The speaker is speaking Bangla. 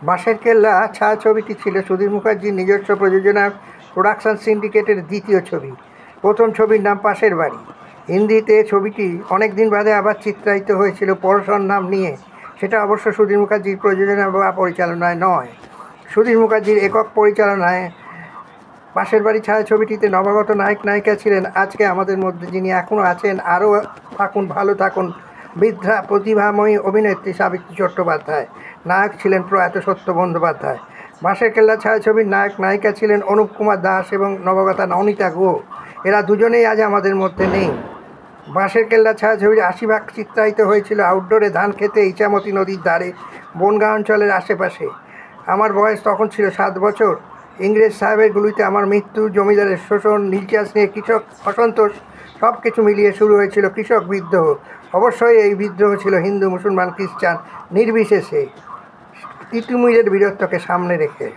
বাঁশের কেল্লা ছায়াছবিটি ছিল সুধীর মুখার্জির নিজস্ব প্রযোজনার প্রোডাকশন সিন্ডিকেটের দ্বিতীয় ছবি। প্রথম ছবির নাম পাশের বাড়ি। হিন্দিতে ছবিটি অনেক দিন বাদে আবার চিত্রায়িত হয়েছিল পরশর নাম নিয়ে। সেটা অবশ্য সুধীর মুখার্জির প্রযোজনা বা পরিচালনায় নয়, সুধীর মুখার্জির একক পরিচালনায়। পাশের বাড়ি ছায়াছবিটিতে নবাগত নায়ক নায়িকা ছিলেন আজকে আমাদের মধ্যে যিনি এখনও আছেন, আরও থাকুন, ভালো থাকুন, বৃদ্ধা প্রতিভাময়ী অভিনেত্রী সাবিত্রী চট্টোপাধ্যায়। নায়ক ছিলেন প্রয়াত সত্য বন্দ্যোপাধ্যায়। বাঁশের কেল্লা ছায়াছবির নায়ক নায়িকা ছিলেন অনুপ কুমার দাস এবং নবাগতা নবনীতা গুহ। এরা দুজনেই আজ আমাদের মধ্যে নেই। বাঁশের কেল্লা ছায়াছবির ৮০ ভাগ চিত্রায়িত হয়েছিল আউটডোরে, ধান খেতে, ইছামতি নদীর ধারে, বনগাঁ অঞ্চলের আশেপাশে। আমার বয়স তখন ছিল 7 বছর। ইংরেজ সাহেবের গুলিতে আমার মৃত্যু, জমিদারের শোষণ, নীলচাষ নিয়ে কৃষক অসন্তোষ, সব কিছু মিলিয়ে শুরু হয়েছিল কৃষক বিদ্রোহ। অবশ্যই এই বিদ্রোহ ছিল হিন্দু, মুসলমান, খ্রিস্টান নির্বিশেষে, তিতুমিরের বীরত্বকে সামনে রেখে।